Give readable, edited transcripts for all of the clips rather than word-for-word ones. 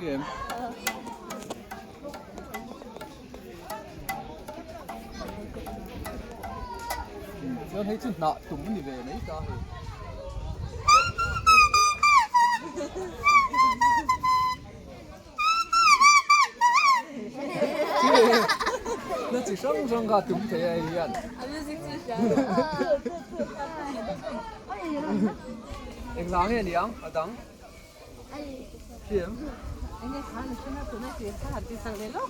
พี่เอ็มเรื่องให้จุดหนาตุ่มนี่เลยนะจ้า那只上上个冬天一样。em sáng nghe đi ăn, đắng. Điểm. Anh ấy khá là chuyên nghiệp của nó thì khá là đi sang đến lúc.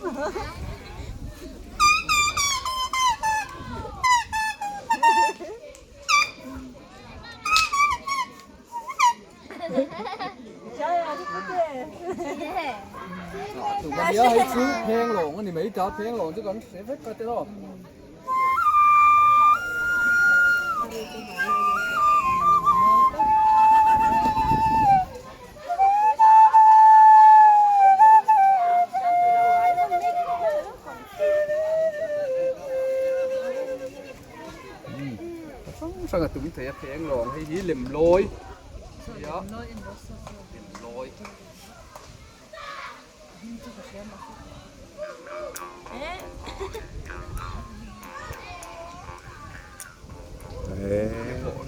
Trời ơi, thế tụi con nhớ hay chú phen lộn thì mấy cháu phen lộn chứ còn sẽ vết coi thế đó. Sao là tụi mình thấy phen lộn hay gì liềm lôi. Dạ. Liềm lôi.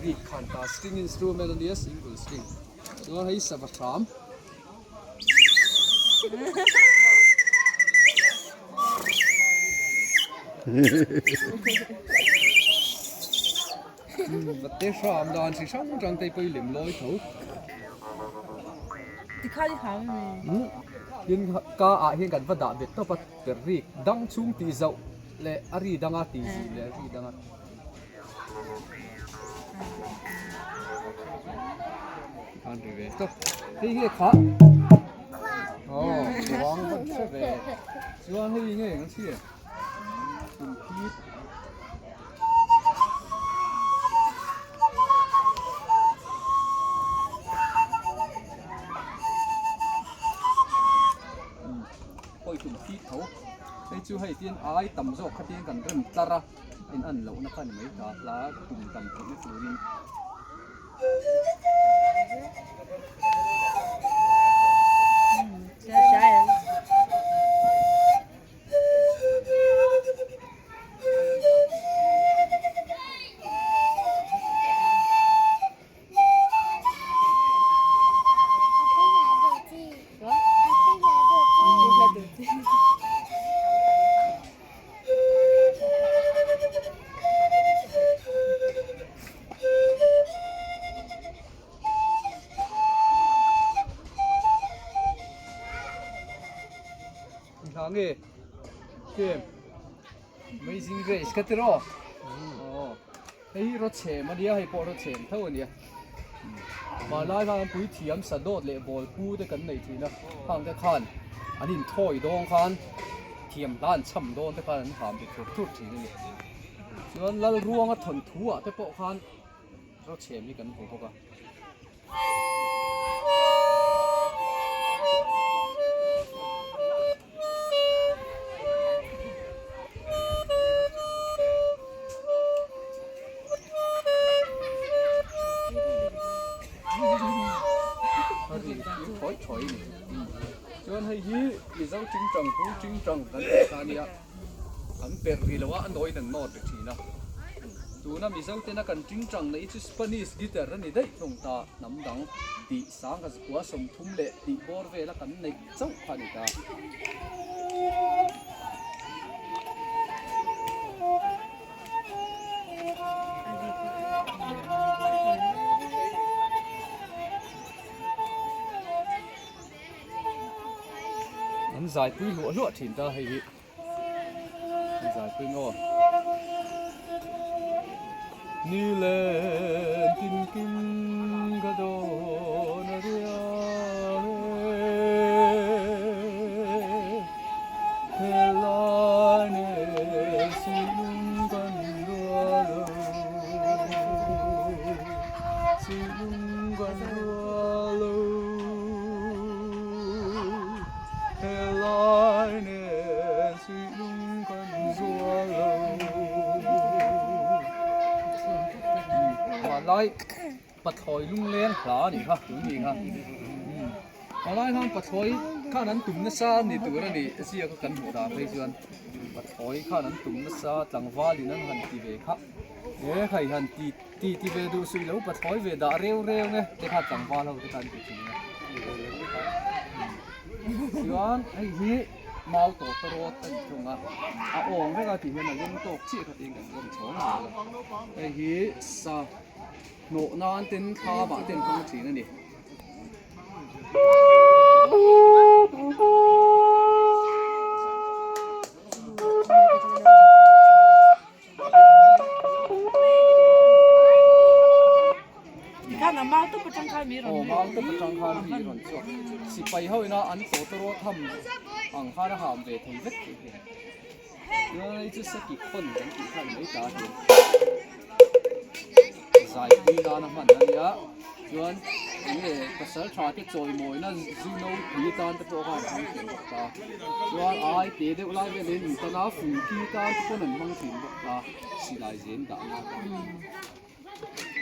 Very fantastic instrument on the single string. So he's a tram. But this tram dance is some drunk they play lim lôi thấu. thì khai đi khám mình. Hiện ca hiện cảnh vật đã biết to bắt biệt riêng đăng chung tí dậu lệ ari đăng á tí gì lệ ari đăng á. Ăn đi về to. Cái gì khác? Vâng vẫn sẽ về. Chú ăn hơi nghe nó chi? Cùng pít. Cùng pít thấu. Đây chú hay tiên ai tầm dọc khát tiên cần rừng tara. In ăn lẩu nó khăn mấy cả lá cùng tầm thấu nó phù rin. Nghe game Amazing Race cái đó thấy rốt chè mà đi hay bỏ rốt chè thôi nhỉ mà lại hàng bụi thiểm sạt đốt lệ bồi cú để cần này thì nó hàng cái khan anh nhìn thôi đông khan thiểm đan chậm đông cái khan hàng bị thụt thụt thì này cho nên là ruộng cái thuần thú à cái bộ khan rốt chè mi cần bộ cái khói thổi này, cho nên hay gì vì sao chính trồng cái này anh bẹt vì là anh nói đừng nốt được thì nào, chú nam vì sao tên là cần chính trồng này chứ Spanish guitar này đấy, chúng ta nắm đắng đi sáng cái quá sông thum lệ đi bor về là cần này giống phải được cả. Giải quy lụa thì ta hay bị giải quy ngô như lên kinh kinh cái đồ nó đi thế là nè xin con đua xin con đua lại bật thổi lung lên khá nhỉ ha đúng gì ha mà lại không bật thổi ข้านั้นตุ่มนะซานี่ตัวนั้นนี่เสียก็กันหัวดาไปส่วนปัดถอยข้านั้นตุ่มนะซาจังวาลีนั้นหันตีเวครับใครหันตีเวดูสุยแล้วปัดถอยเวดาเร็วไงแต่ข้าจังวาเราจะการจริงนะส่วนไอ้ฮีเมาตัวตรวจตั้งตรงอ่ะโอ่งไม่ก็ที่เห็นอะไรมันตกเชี่ยเขาเองกันเรื่องช้อนไอ้ฮีซาโนนานเต็นข้าบ่เต็นข้างสีนั่นดิมาตุ๊กประจังคายมีหรอมาตุ๊กประจังคายมีหรอสิไปเฮานะอันโตตรทำอังคารหามเวทเวทเลยจะสกิคนกันที่ท่านไม่ตาเห็นสายปีนานะมันนั่นยะส่วนนี่ภาษาชาติจอยมวยนั่นจูโน่ปีตานตะโกกันทั้งเสียงตาส่วนไอเตเดวไลเวลินตนาฝูปีตานตะโกนั่นทั้งเสียงตาสิไลเซนตา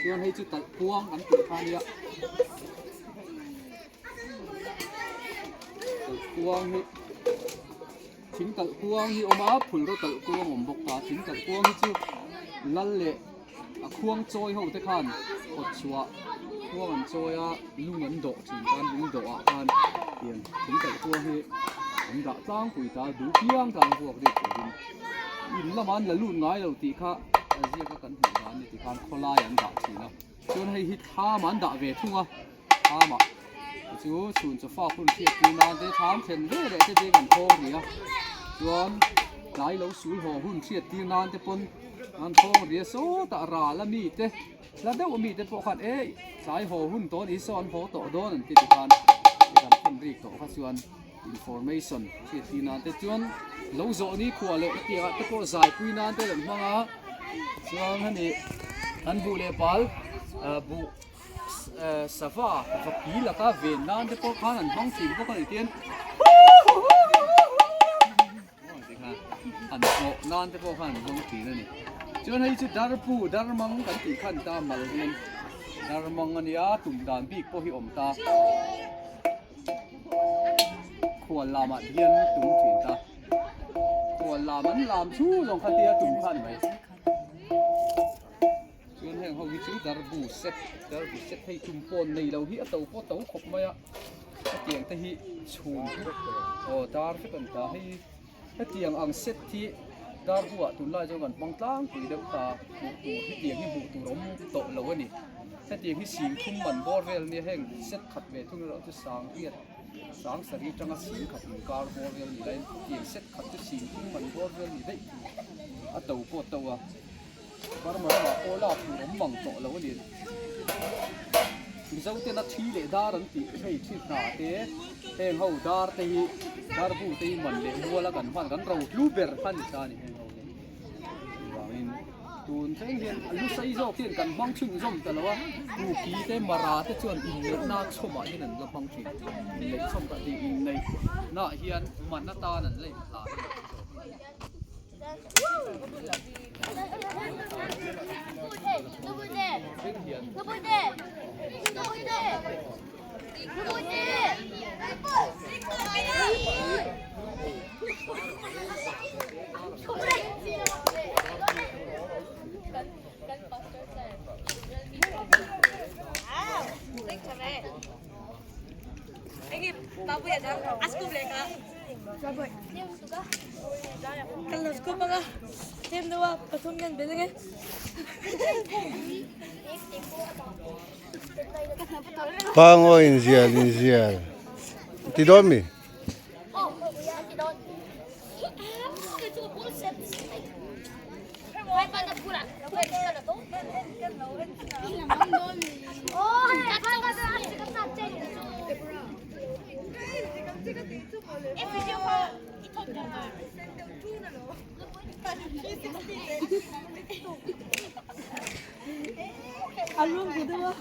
ส่วนให้จุดตัดพวงอันติดข้านี้ตัดพวงให้ทิ้งตัดพวงให้ออกมาผุนก็ตัดพวงผมบอกตาทิ้งตัดพวงให้จุดลั่นเละพวงโจยเขาแต่ขันอดชัวพวงมันโจยลุงมันโดถึงการลุงโดขันเปลี่ยนทิ้งตัดพวงให้ผมด่าจ้างปุ๋ยตาดูเพียงจ้างพวกเด็กอินละมันละลุ่นน้อยเราตีข้าเรียกกันถึงร้านนี่ที่การเขาไล่อันดับทีนะจนให้ฮิตท่ามันดับเวทุ่งอ่ะท่ามาจู่ส่วนจะฟ้าคุณเทียบนานได้ถามเห็นเรื่อยๆจะเด็กันโทเรียส่วนหลายเราสูญหัวหุ่นเทียบตีนานแต่ปนอันโทเรียโซตะราละมีเตแล้วเดี๋ยวมีแต่พวกขันสายหัวหุ่นตัวนี้ซ้อนหัวโตโดนที่การคนรีกโตข้าส่วน information เทียบตีนานแต่จวนเราโจนี้ขวาเลยเกี่ยวกับตัวสายปีนานแต่หลังมาส่วนนี้อันบุเลปาลบุสฟาฟักปีละก็เวนนานแต่พวกข้านั้นห้องสิงพวกคนเตียนอันโง่นานแต่พวกข้านั้นห้องสิงนั่นนี่จนให้จุดดาร์ปูดาร์มังกันตีขันตามาเลยนั่นดาร์มังอันนี้ตุ่มดานบีกพวกที่อมตาควรลามาเดียนตุ่มถิ่นตาควรลามันลามชู้ลงคดีตุ่มขันไหมส่วนแห่งเขาวิจิตรดาร์บูเซ็ตให้จุ่มปนในเราที่เอาตัวเต่าขบมาอ่ะเตียงที่ชูดาร์ที่เป็นตาให้เตียงอังเซ็ตที่ดาร์บัวตุนไล่จังกันบางตั้งปีเด็กตาบุกที่เตียงที่บุกตุร้มโตเราเนี่ยให้เตียงที่สิงทุ่มมันบอร์เวลเนี่ยแห่งเซ็ตขัดเวทุ่งเราจะสร้างเกียรสร้างสรีจังกสิงขัดการบอร์เวลนี่ได้เตียงเซ็ตขัดจะสิงทุ่มมันบอร์เวลนี่ได้เอาตัวโคตรตัวบารมาโอลาตุร้มบังโตเราเนี่ยมิเจ้าเต้นนัดทีเลยดารันตีให้ที่หน้าเต้แห่งเขาดาร์ตีดาร์บูตีมันเลยบัวละกันฟันกันเราลูเบอร์ฟันจานี่แห่งเขาเนี่ยว่าอินตูนเส้นเห็นลูกไซโซเทียนกันบังชิงส้มแต่ละว่าลูกกีเต้มาราเต้ชวนอินเล็กน่าชมอะไรนั่นละบังชิงอินเล็กชมกันดีอินในน่าเฮียนมันน่าตานั่นเลยหลายAsku mereka. Kalau asku mga tim dua patungan bedanya. Pango inisial. Ti dormi? Alung kedua.